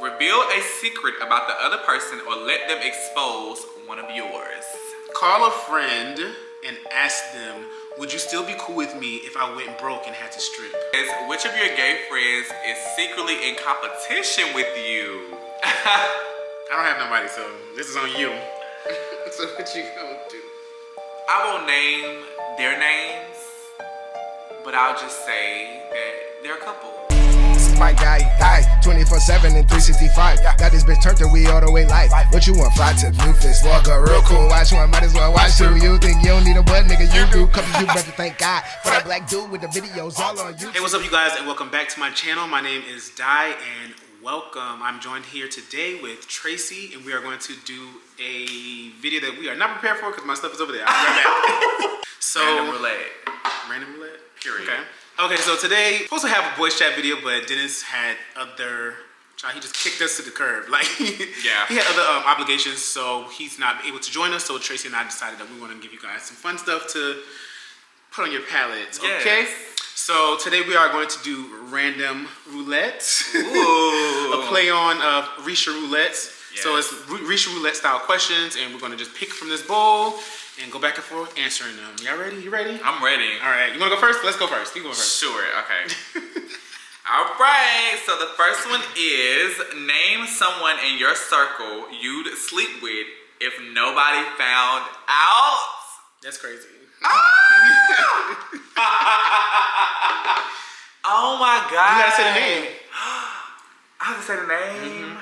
Reveal a secret about the other person or let them expose one of yours. Call a friend and ask them, would you still be cool with me if I went broke and had to strip? Which of your gay friends is secretly in competition with you? I don't have nobody, so this is on you. So what you gonna do? I won't name their names, but I'll just say that they're a couple. My guy died 24/7 and 365. Got this bitch turned to we all the way life. What you want? Fly to Memphis, walk a real cool. Watch one, might as well watch two. You think you don't need a butt, nigga? You do. Couple you better thank God for that black dude with the videos all on you. Hey, what's up, you guys, and welcome back to my channel. My name is Di, and welcome. I'm joined here today with Tracy, and we are going to do a video that we are not prepared for because my stuff is over there. I'll be right back. So, Random roulette. Random roulette? Period. Okay, so today, supposed to have a voice chat video, but Dennis had other, he just kicked us to the curb. Like, yeah. He had other obligations, so he's not able to join us. So Tracy and I decided that we want to give you guys some fun stuff to put on your palettes. Yes. Okay? So today we are going to do random roulette. Ooh. A play on Risha Roulette. Yes. So it's Risha Roulette style questions, and we're going to just pick from this bowl and go back and forth answering them. Y'all ready? You ready? I'm ready. All right. You want to go first? Let's go first. You go first. Sure, okay. All right, so the first one is name someone in your circle you'd sleep with if nobody found out. That's crazy. Oh my God. You gotta say the name. I have to say the name?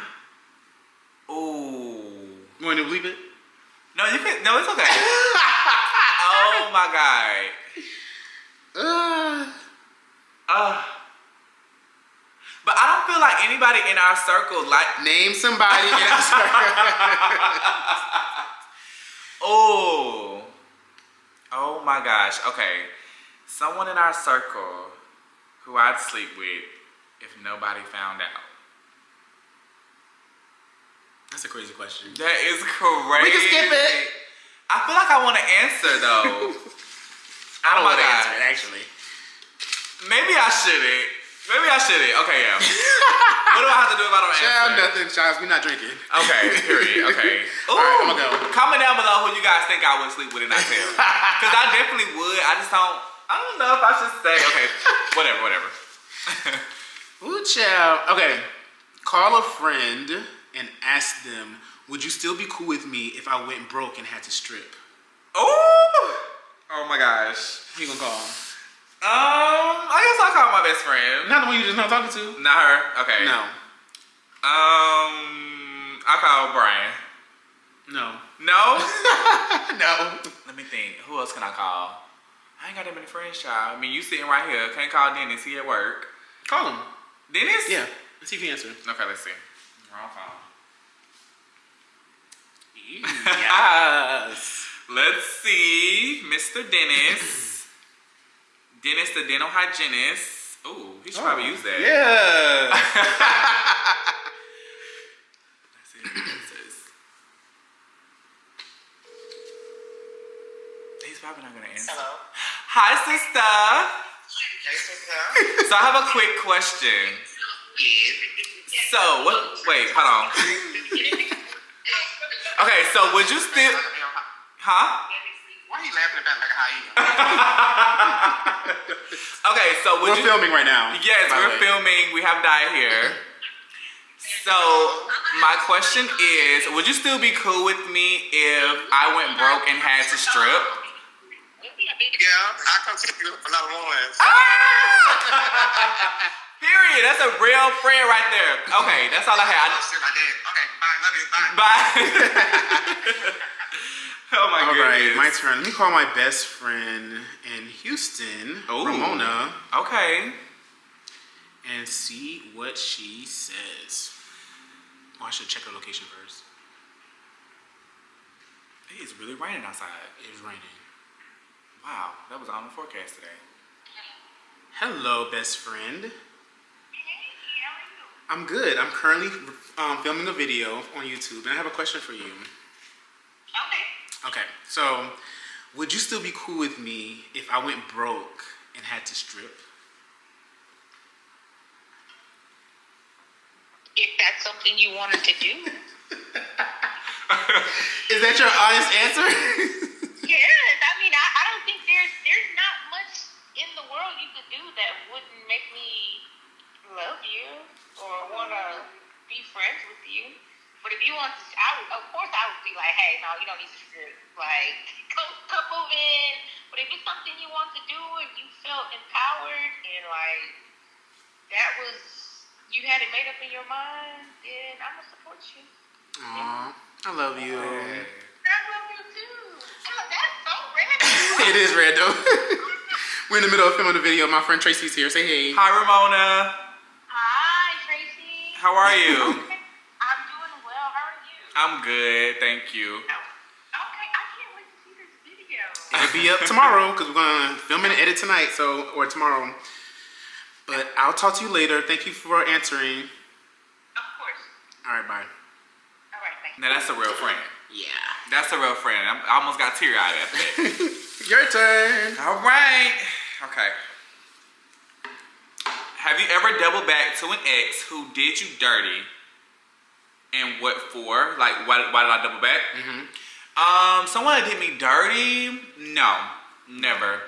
Ooh. You want to bleep it? No, you can. No, it's okay. Oh my God. But I don't feel like anybody in our circle like. Name somebody in our circle. Oh my gosh. Okay. Someone in our circle who I'd sleep with if nobody found out. That's a crazy question. That is crazy. We can skip it. I feel like I want to answer though. I don't want to God. answer it, actually. Maybe I shouldn't. Okay, yeah. What do I have to do if I don't Child, answer? nothing, child. We're not drinking. Okay, period. Okay. Ooh. All right, I'm gonna go. Comment down below who you guys think I would sleep with and not tell. Because I definitely would. I don't know if I should say. Okay, whatever. Ooh, child. Okay. Call a friend and ask them, would you still be cool with me if I went broke and had to strip? Oh my gosh. Who you gonna call? I guess I'll call my best friend. Not the one you just not talking to? Not her? Okay. No. I'll call Brian. No. No? No. Let me think. Who else can I call? I ain't got that many friends, child. I mean, you sitting right here. Can't call Dennis. He at work. Call him. Dennis? Yeah. Let's see if he answers. Okay, let's see. Wrong phone. Yes. Let's see. Mr. Dennis. Dennis the dental hygienist. Ooh, he should probably use that. Yeah. Let's see if he answers. He's probably not going to answer. Hello. Hi, sister. Hey, sister. So I have a quick question. Yes. So, wait, hold on. Okay, so would you still, huh? Why are you laughing about like a hyena? Okay, so would We're filming right now. Yes, we're filming. We have Di here. So my question is, would you still be cool with me if I went broke and had to strip? Yeah, I come see you another one. Period. That's a real friend right there. Okay, that's all I had. Okay, bye. Love you. Bye. Bye. Oh my All goodness. right, my turn. Let me call my best friend in Houston, Ooh. Ramona, Okay. and see what she says. Oh, I should check her location first. It is really raining outside. It is raining. Wow, that was on the forecast today. Hello, best friend. I'm good. I'm currently filming a video on YouTube, and I have a question for you. Okay, so would you still be cool with me if I went broke and had to strip? if that's something you wanted to do. Is that your honest answer? Yes, I mean, I don't think there's not much in the world you could do that wouldn't make me love you or want to be friends with you. But if you want to, of course I would be like, hey, no, you don't need to screw. Like, come move in. But if it's something you want to do and you felt empowered and like you had it made up in your mind, then I'm gonna support you. Aw, I love you. I love you too. Oh, that's so random. It is random. We're in the middle of filming the video. My friend Tracy's here. Say hey. Hi, Ramona. Hi, Tracy. How are you? I'm doing well. How are you? I'm good, thank you. Okay, I can't wait to see this video. It'll be up tomorrow because we're gonna film and edit tonight, or tomorrow. But I'll talk to you later. Thank you for answering. Of course. All right, bye. All right, thanks. Now that's a real friend. Yeah. That's a real friend. I almost got teary-eyed after that. Your turn. All right. Okay. Have you ever doubled back to an ex who did you dirty? And what for? Like, why did I double back? Someone that did me dirty? No, never.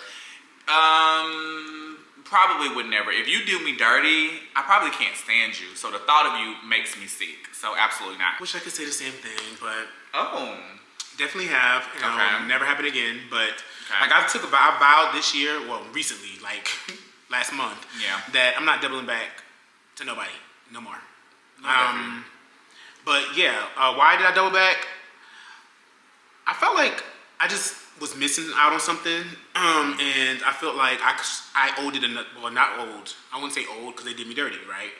Probably would never. If you do me dirty, I probably can't stand you. So the thought of you makes me sick. So absolutely not. Wish I could say the same thing, but Oh. definitely have. You know, Okay. never happened again. But Okay. like I vowed this year, well, recently, like last month, Yeah. that I'm not doubling back to nobody no more. Definitely. But yeah, why did I double back? I felt like I just was missing out on something, and I felt like I owed it. Well, not old. I wouldn't say old because they did me dirty, right?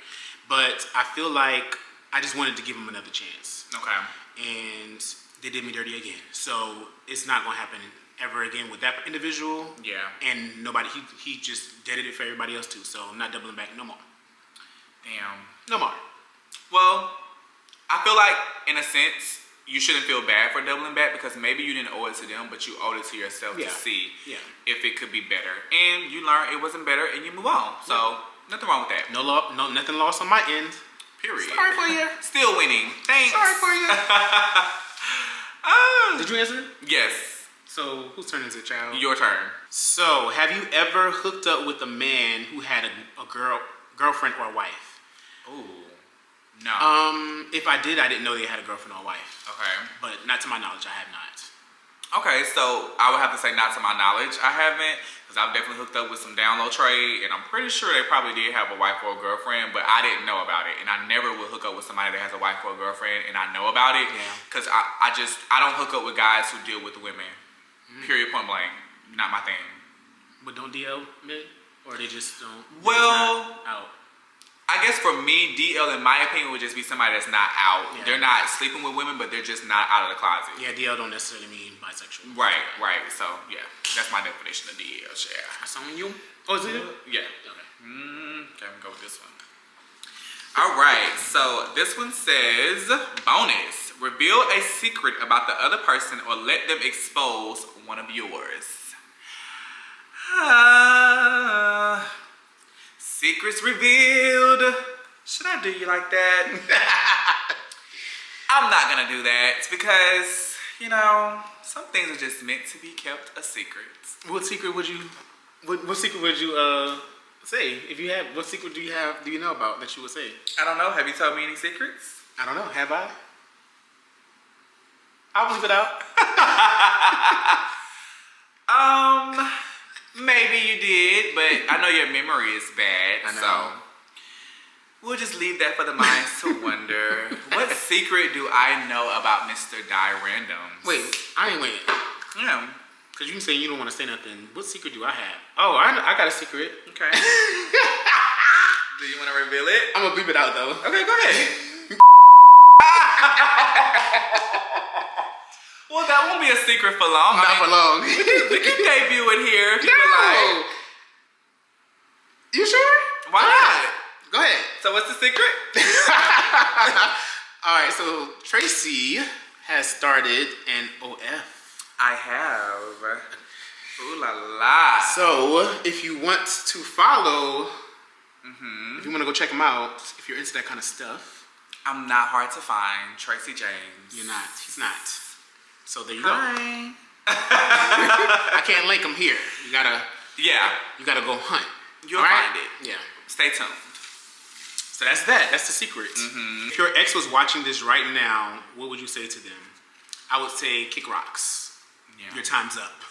But I feel like I just wanted to give them another chance, Okay. and they did me dirty again. So it's not gonna happen ever again with that individual. Yeah. And nobody. He just did it for everybody else too. So I'm not doubling back no more. Damn. No more. Well, I feel like, in a sense, you shouldn't feel bad for doubling back because maybe you didn't owe it to them, but you owed it to yourself Yeah. to see Yeah. if it could be better. And you learn it wasn't better and you move on. So, nothing wrong with that. No, nothing lost on my end. Period. Sorry for you. Still winning. Thanks. Sorry for you. Did you answer? Yes. So whose turn is it, child? Your turn. So, have you ever hooked up with a man who had a girlfriend or a wife? Ooh. No. If I did, I didn't know they had a girlfriend or a wife. Okay. But not to my knowledge, I have not. Okay, so I would have to say not to my knowledge. I haven't, because I've definitely hooked up with some down low trade, and I'm pretty sure they probably did have a wife or a girlfriend, but I didn't know about it. And I never would hook up with somebody that has a wife or a girlfriend, and I know about it. Yeah. Because I don't hook up with guys who deal with women. Period, point blank. Not my thing. But don't DL men? Or they just don't? Well, just not out? I guess for me, DL, in my opinion, would just be somebody that's not out. Yeah. They're not sleeping with women, but they're just not out of the closet. Yeah, DL don't necessarily mean bisexual. Right. So, yeah. That's my definition of DL, yeah. That's on you? Oh, is it? Yeah. Okay. Okay, I'm gonna go with this one. All right, so this one says, bonus, reveal a secret about the other person or let them expose one of yours. Secrets revealed. Should I do you like that? I'm not gonna do that because, you know, some things are just meant to be kept a secret. What secret would you say? If you have, what secret do you know about that you would say? I don't know, have you told me any secrets? I don't know. Have I? I'll leave it out. Maybe you did, but I know your memory is bad, I know. so we'll just leave that for the minds to wonder. What secret do I know about Mr. Dyrandoms? Wait, I ain't waiting. Yeah. Because you can say you don't want to say nothing. What secret do I have? Oh, I got a secret. Okay. Do you want to reveal it? I'm going to bleep it out, though. Okay, go ahead. Well, that won't be a secret for long. Not for long. We can debut it here if you would like. You sure? Why not? Go ahead. So what's the secret? All right, so Tracy has started an OF. I have. Ooh la la. So if you want to follow, if you want to go check them out, if you're into that kind of stuff, I'm not hard to find. Tracy James. You're not. He's not. So there you go. Hi. I can't link him here. You gotta go hunt. You'll All right? find it. Yeah. Stay tuned. So that's that. That's the secret. If your ex was watching this right now, what would you say to them? I would say kick rocks. Yeah. Your time's up.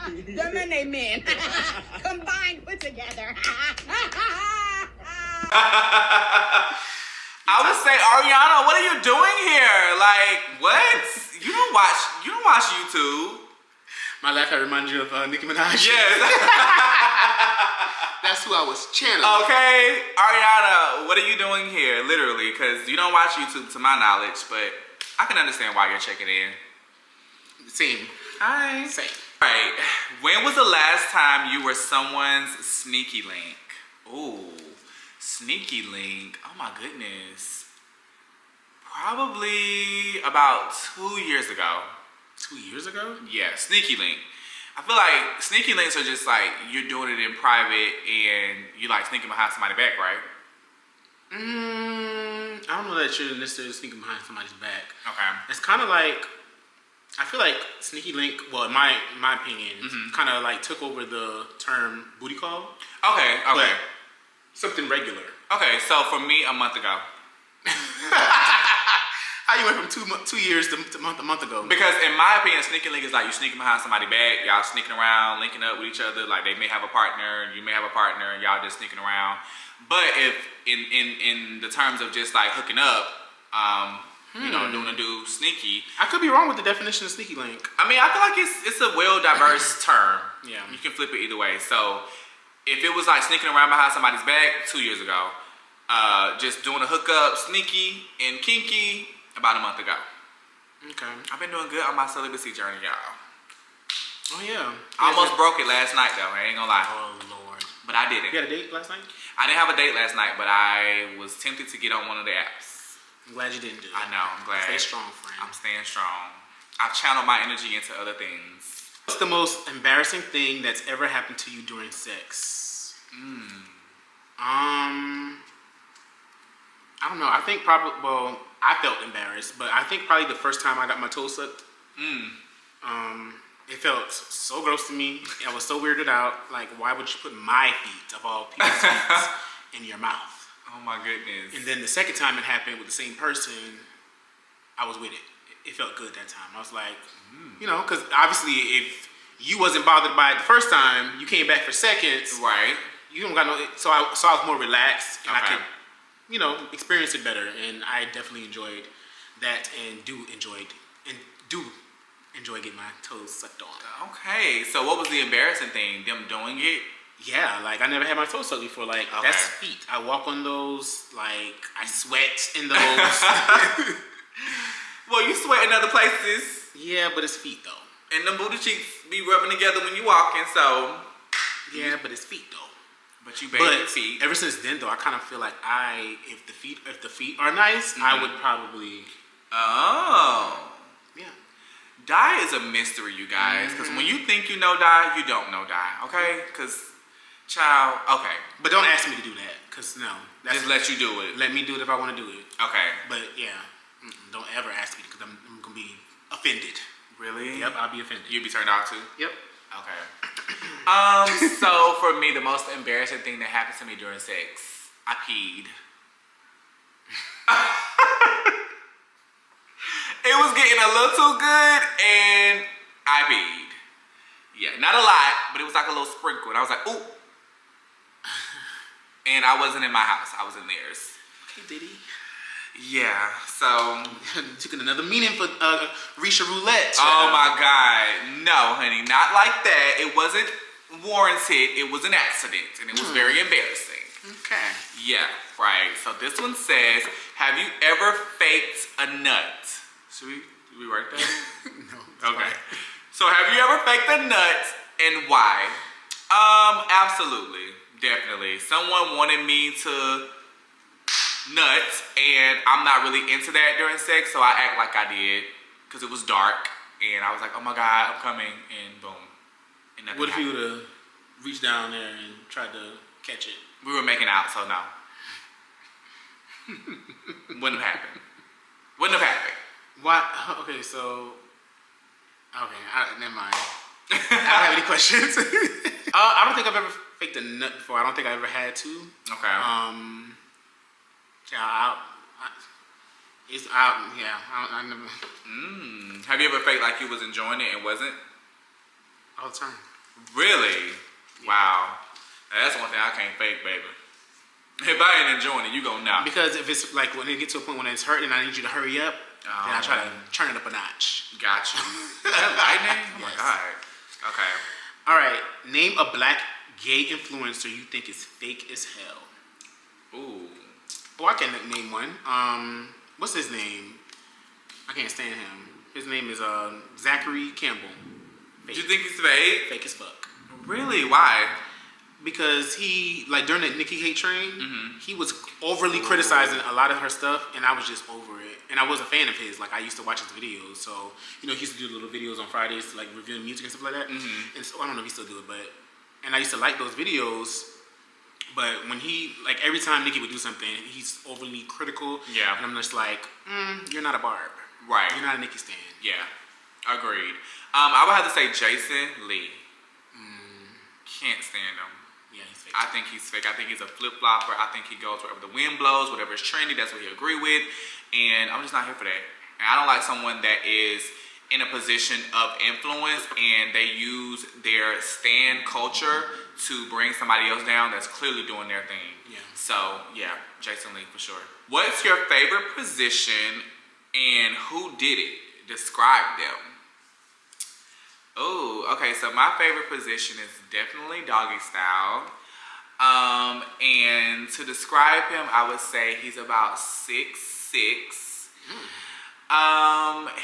Them and they men combined put together. I would say, Ariana, what are you doing here? Like, what? You don't watch YouTube. My laugh had reminded you of Nicki Minaj. Yes. That's who I was channeling. Okay, Ariana, what are you doing here? Literally, because you don't watch YouTube to my knowledge, but I can understand why you're checking in. Same. Hi. Same. All right. When was the last time you were someone's sneaky link? Ooh, sneaky link. Oh my goodness. Probably about 2 years ago. 2 years ago? Yeah, sneaky link. I feel like sneaky links are just like you're doing it in private and you like sneaking behind somebody's back, right? I don't know that you're necessarily sneaking behind somebody's back. Okay. It's kind of like, I feel like sneaky link, well, in my opinion, kind of like took over the term booty call. Okay. But something regular. Okay, so for me, a month ago. How you went from 2 years to a month ago? Because in my opinion, sneaking link is like you sneaking behind somebody's back, y'all sneaking around, linking up with each other. Like they may have a partner, you may have a partner, and y'all just sneaking around. But if in the terms of just like hooking up, you know, doing a do sneaky. I could be wrong with the definition of sneaky link. I mean, I feel like it's a well diverse term. Yeah. You can flip it either way. So if it was like sneaking around behind somebody's back 2 years ago, just doing a hookup, sneaky and kinky, about a month ago. Okay. I've been doing good on my celibacy journey, y'all. Oh yeah. I almost broke it last night though, I ain't gonna lie. Oh Lord. But I didn't. You had a date last night? I didn't have a date last night, but I was tempted to get on one of the apps. I'm glad you didn't do it. I know, I'm glad. Stay strong, friend. I'm staying strong. I've channeled my energy into other things. What's the most embarrassing thing that's ever happened to you during sex? I don't know. I think probably, well, I felt embarrassed, but I think probably the first time I got my toes sucked, it felt so gross to me. I was so weirded out. Like, why would you put my feet, of all people's feet, in your mouth? Oh my goodness. And then the second time it happened with the same person, I was with it. It felt good that time. I was like, you know, because obviously if you wasn't bothered by it the first time, you came back for seconds. Right. You don't got no, so I was more relaxed and I Okay. could, you know, experience it better. And I definitely enjoyed that and do enjoy getting my toes sucked on. Okay, so what was the embarrassing thing? Them doing it? Yeah, like I never had my toes sucked before. Like that's feet. I walk on those. Like I sweat in those. Well, you sweat in other places. Yeah, but it's feet though. And them booty cheeks be rubbing together when you walking, so. Yeah, but it's feet though. But you baby But feet. ever since then though, I kind of feel like if the feet are nice, I would probably. Oh. Yeah. Die is a mystery, you guys. Because when you think you know die, you don't know die. Okay? Because, child, okay. But don't ask me to do that, cause no. Just let you do it. Let me do it if I want to do it. Okay. But yeah, don't ever ask me because I'm gonna be offended. Really? Yep, I'll be offended. You'd be turned off too? Yep. Okay. So for me, the most embarrassing thing that happened to me during sex, I peed. It was getting a little too good, and I peed. Yeah, not a lot, but it was like a little sprinkle, and I was like, ooh. And I wasn't in my house, I was in theirs. Okay, Diddy. Yeah, so. Took another meaning for Risha Roulette. Oh my God. No, honey, not like that. It wasn't warranted, it was an accident, and it was very embarrassing. Okay. Yeah, right. So this one says, have you ever faked a nut? Should we write that? No. Okay. So have you ever faked a nut and why? Absolutely. Definitely. Someone wanted me to nut and I'm not really into that during sex, so I act like I did because it was dark and I was like, oh my God, I'm coming, and boom. And nothing What if you happened. would have reached down there and tried to catch it? We were making out, so no. Wouldn't have happened. Wouldn't have happened. What? Okay, so. Okay, never mind. I don't have any questions. I don't think I've ever faked a nut before. I don't think I ever had to. Okay. Yeah, I never. Have you ever faked like you was enjoying it and wasn't? All the time. Really? Wow. That's one thing I can't fake, baby. If I ain't enjoying it, you gonna know. Because if it's like when it gets to a point when it's hurting, I need you to hurry up. Then I try to turn it up a notch. Got you. Is that lightning? Oh my Yes. God. Okay. All right. Name a black gay influencer you think is fake as hell. Ooh. Oh, I can name one. What's his name? I can't stand him. His name is Zachary Campbell. Do you think he's fake? Fake as fuck. Really? Why? Because he, like during the Nicki hate train, he was overly criticizing a lot of her stuff, and I was just over it. And I was a fan of his. Like I used to watch his videos, so he used to do little videos on Fridays to like review music and stuff like that. And so I don't know if he still do it, and I used to like those videos. But when he, like every time Nicki would do something, he's overly critical. Yeah. And I'm just like, you're not a Barb. Right. You're not a Nicki stan. Yeah. Agreed. I would have to say Jason Lee. Can't stand him. Yeah, he's fake. I think he's fake. I think he's a flip-flopper. I think he goes wherever the wind blows, whatever is trendy, that's what he agree with. And I'm just not here for that. And I don't like someone that is in a position of influence and they use their stan culture to bring somebody else down that's clearly doing their thing. Yeah. So, yeah, Jason Lee for sure. What's your favorite position and who did it? Describe them. Oh, okay, so my favorite position is definitely doggy style. And to describe him, I would say he's about 6'6".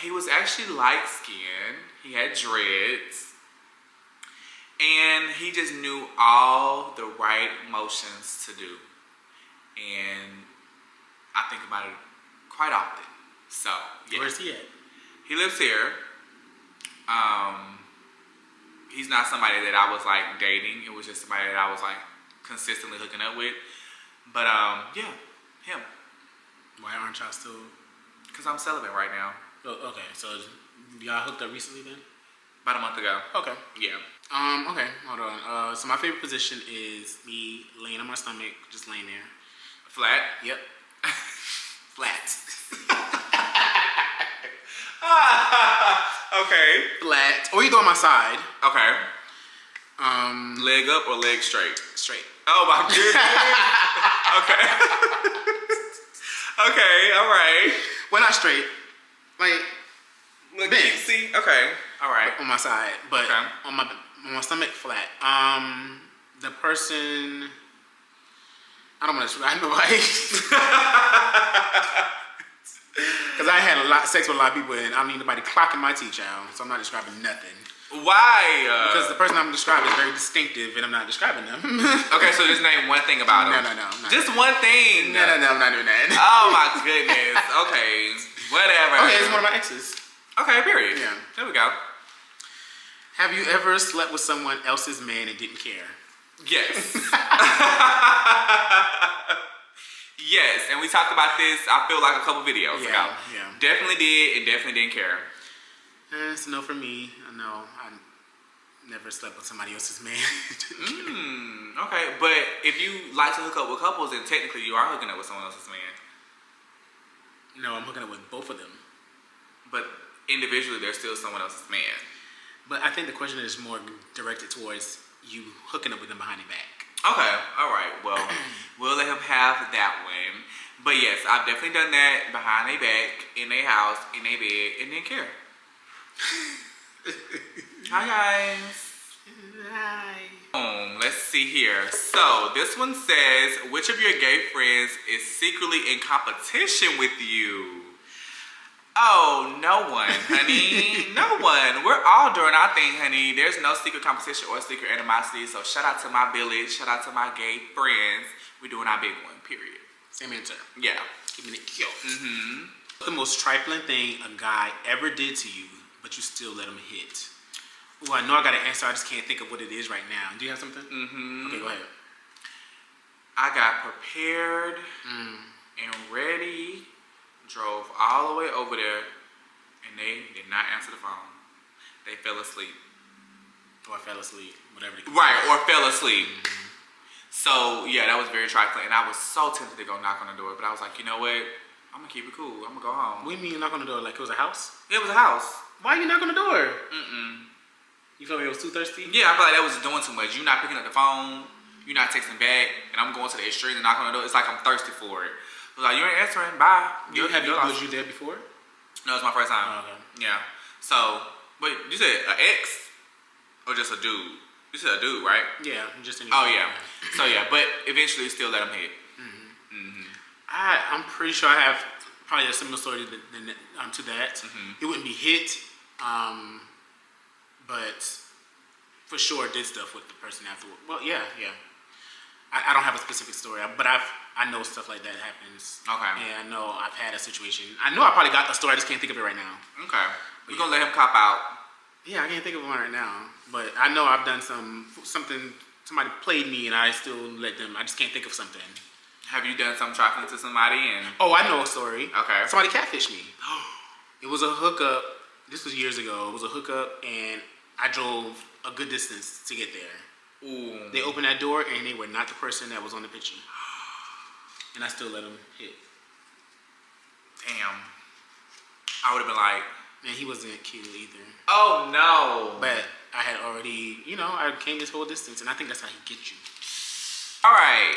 He was actually light skinned. He had dreads. And he just knew all the right motions to do. And I think about it quite often. So, yeah. Where's he at? He lives here. He's not somebody that I was like dating. It was just somebody that I was like consistently hooking up with. But yeah, him. Why aren't y'all still? Cause I'm celibate right now. Oh, okay, so y'all hooked up recently then? About a month ago. Okay. Yeah. Okay, hold on. So my favorite position is me laying on my stomach, just laying there. Flat. Yep. Flat. Okay. Flat. Or you go on my side. Okay. Leg up or leg straight? Straight. Oh my goodness. Okay. Okay. All right. Well, not straight. Like Look, bent. see. Okay. All right. On my side, but Okay. on my stomach flat. The person. I don't want to describe nobody. Because I had sex with a lot of people, and I don't need nobody clocking my teeth out, so I'm not describing nothing. Why? Because the person I'm describing is very distinctive, and I'm not describing them. Okay, so just name one thing about him. No, I'm not. Just one thing. No, I'm not doing that. Oh my goodness. Okay. Whatever. Okay, it's one of my exes. Okay, period. Yeah. There we go. Have you ever slept with someone else's man and didn't care? Yes. Yes, and we talked about this, I feel like a couple videos ago. Yeah. Definitely did and definitely didn't care. It's a no for me. No, I never slept with somebody else's man. Okay, but if you like to hook up with couples, then technically you are hooking up with someone else's man. No, I'm hooking up with both of them. But individually, they're still someone else's man. But I think the question is more directed towards you hooking up with them behind their back. Okay, all right. Well, we'll let him have that one. But yes, I've definitely done that behind their back, in their house, in their bed, and didn't care. Hi, guys. Hi. Let's see here. So, this one says, which of your gay friends is secretly in competition with you? Oh, no one, honey. No one. We're all doing our thing, honey. There's no secret competition or secret animosity. So shout out to my village. Shout out to my gay friends. We're doing our big one, period. Same answer. Yeah. Keeping it cute. What's the most trifling thing a guy ever did to you, but you still let him hit? Oh, I know I got an answer. I just can't think of what it is right now. Do you have something? Okay, go ahead. I got prepared. and Reddy drove all the way over there, and they did not answer the phone. They fell asleep. Or fell asleep, whatever. Right, or fell asleep. So, yeah, that was very trifling. And I was so tempted to go knock on the door, but I was like, you know what? I'm going to keep it cool. I'm going to go home. What do you mean you knock on the door? Like it was a house? It was a house. Why you knock on the door? Mm-mm. You felt like it was too thirsty? Yeah, I feel like that was doing too much. You're not picking up the phone. You're not texting back. And I'm going to the extreme and knocking on the door. It's like I'm thirsty for it. I was like, you ain't answering. Bye. Was you there before? No, it's my first time. Oh, okay. Yeah. So, wait, you said an ex or just a dude? You said a dude, right? Yeah, just any. Oh, yeah. So, yeah, but eventually still let him hit. I'm pretty sure I have probably a similar story to that. It wouldn't be hit, but for sure did stuff with the person afterward. Well, yeah. I don't have a specific story, but I know stuff like that happens. Okay. And I know I've had a situation. I know I probably got the story. I just can't think of it right now. Okay. We're gonna let him cop out. Yeah, I can't think of one right now, but I know I've done something. Somebody played me, and I still let them. I just can't think of something. Have you done some trifling to somebody? Oh, I know a story. Okay. Somebody catfished me. It was a hookup. This was years ago. It was a hookup, and I drove a good distance to get there. Ooh. They opened that door, and they were not the person that was on the picture. And I still let them hit. Damn. I would have been like... Man, he wasn't cute either. Oh, no. But I had already, I came this whole distance, and I think that's how he gets you. All right.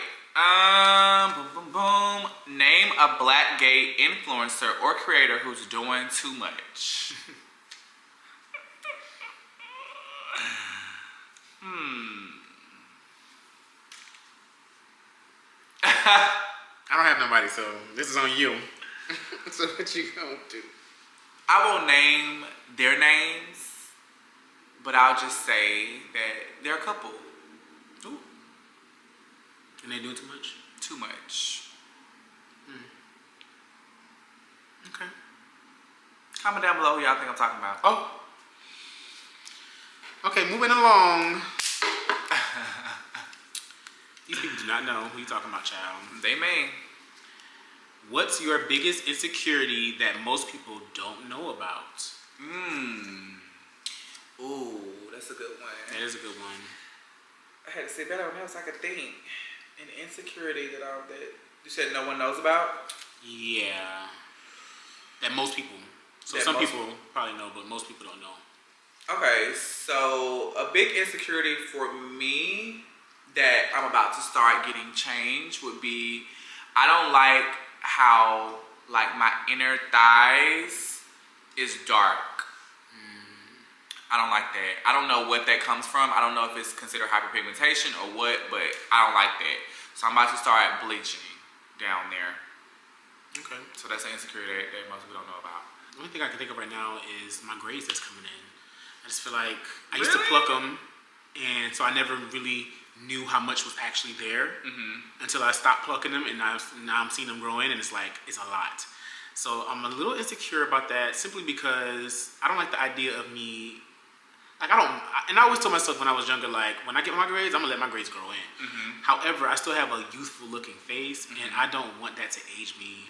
Boom, boom, boom. Name a black gay influencer or creator who's doing too much. I don't have nobody, so this is on you. So what you gonna do? I won't name their names, but I'll just say that they're a couple. Ooh. And they doing too much? Too much. Okay. Comment down below who y'all think I'm talking about. Oh. Okay, moving along. These people do not know who you're talking about, child. They may. What's your biggest insecurity that most people don't know about? Ooh, that's a good one. That is a good one. I had to sit better on that so I could think. An insecurity that you said no one knows about? Yeah. That most people. So some people probably know, but most people don't know. Okay, so a big insecurity for me that I'm about to start getting changed would be I don't like how my inner thighs is dark. I don't like that. I don't know what that comes from. I don't know if it's considered hyperpigmentation or what, but I don't like that. So I'm about to start bleaching down there. Okay. So that's an insecurity that most people don't know about. The only thing I can think of right now is my grades that's coming in. I just feel like I used to pluck them, and so I never really knew how much was actually there until I stopped plucking them, and now I'm seeing them grow in, and it's a lot. So I'm a little insecure about that simply because I don't like the idea of me. And I always told myself when I was younger, when I get my grades, I'm gonna let my grades grow in. However, I still have a youthful looking face, and I don't want that to age me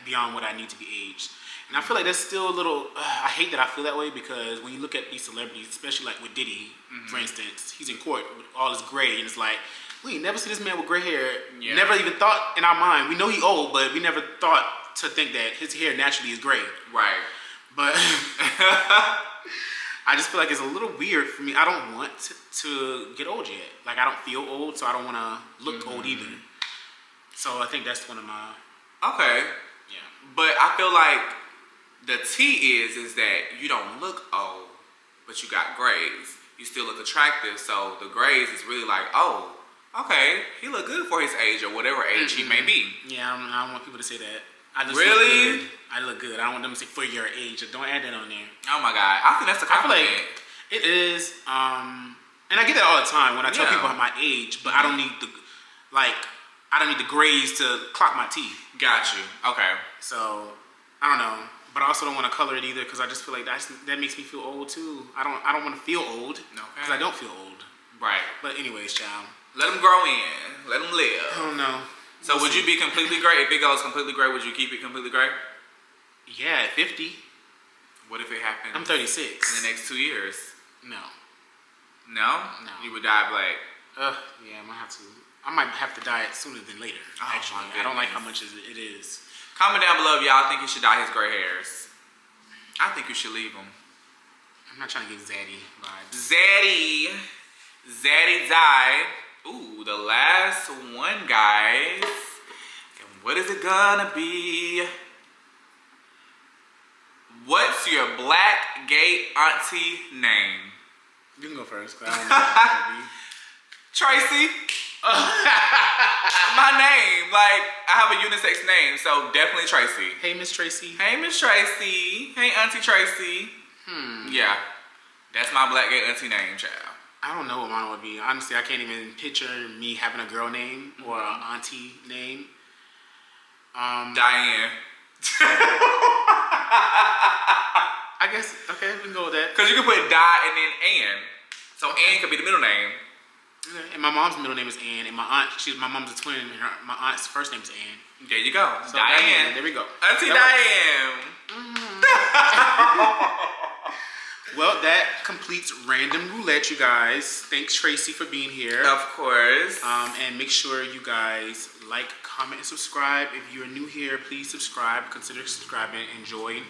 beyond what I need to be aged. And I feel like that's still a little, I hate that I feel that way because when you look at these celebrities, especially with Diddy, for instance, he's in court with all his gray, and it's like, we never see this man with gray hair. Yeah. Never even thought in our mind, we know he old, but we never thought to think that his hair naturally is gray. Right. But I just feel like it's a little weird for me. I don't want to get old yet. I don't feel old, so I don't want to look old either. So I think that's one of my... Okay. Yeah. But I feel like the T is that you don't look old, but you got grays. You still look attractive, so the grays is really oh, okay, he look good for his age or whatever age he may be. Yeah, I don't want people to say that. I just really? Look good. I look good. I don't want them to say for your age. Don't add that on there. Oh my God. I think that's a compliment. I feel like it is. And I get that all the time when I tell people my age, but I don't need the grays to clock my teeth. Got you. Okay. So I don't know, but I also don't want to color it either because I just feel like that makes me feel old too. I don't want to feel old because I don't feel old. Right. But anyways, child. Let them grow in. Let them live. I don't know. So would you be completely gray? If it goes completely gray, would you keep it completely gray? Yeah, at 50. What if it happens I'm 36. in the next 2 years? No. No? No. You would die black. Yeah, I might have to die sooner than later. Oh, actually, my I don't like how goodness. much it is. Comment down below if y'all think you should dye his gray hairs. I think you should leave him. I'm not trying to get zaddy vibes. Zaddy died. Ooh, the last one, guys. And what is it gonna be? What's your black gay auntie name? You can go first. 'Cause I don't know what it's gonna be. Tracy. My name. Like, I have a unisex name, so definitely Tracy. Hey, Miss Tracy. Hey, Miss Tracy. Hey, Auntie Tracy. Yeah. That's my black gay auntie name, child. I don't know what mine would be. Honestly, I can't even picture me having a girl name or an auntie name. Diane. I guess, okay, we can go with that. Because you can put Di and then Ann. So Ann could be the middle name. Okay. And my mom's middle name is Ann, and my mom's a twin, and my aunt's first name is Ann. There you go. So Diane. there we go. Auntie That Diane. Well, that completes Random Roulette, you guys. Thanks, Tracy, for being here. Of course. And make sure you guys like, comment, and subscribe. If you are new here, please subscribe. Consider subscribing and join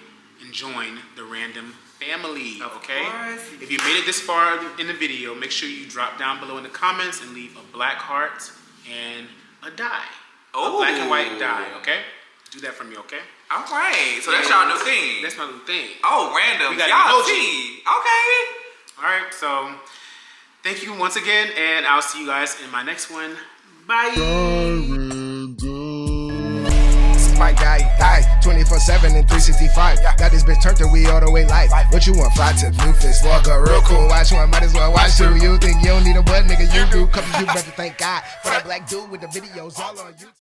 the Random family. Okay? course. If you made it this far in the video, make sure you drop down below in the comments and leave a black heart and a die. Oh. A black and white die, okay? Do that for me, okay? All right. So that's y'all new thing. That's my new thing. Oh, random. We got Y'all emoji. see. Okay. All right, so thank you once again, and I'll see you guys in my next one. Bye. My guy, die 24/7 and 365. Got this bitch turned to we all the way life. What you want? Fly to Memphis, walk a real cool. Watch one, might as well watch two. You think you don't need a butt, nigga? You do. Couple you better thank God for that black dude with the videos all on YouTube.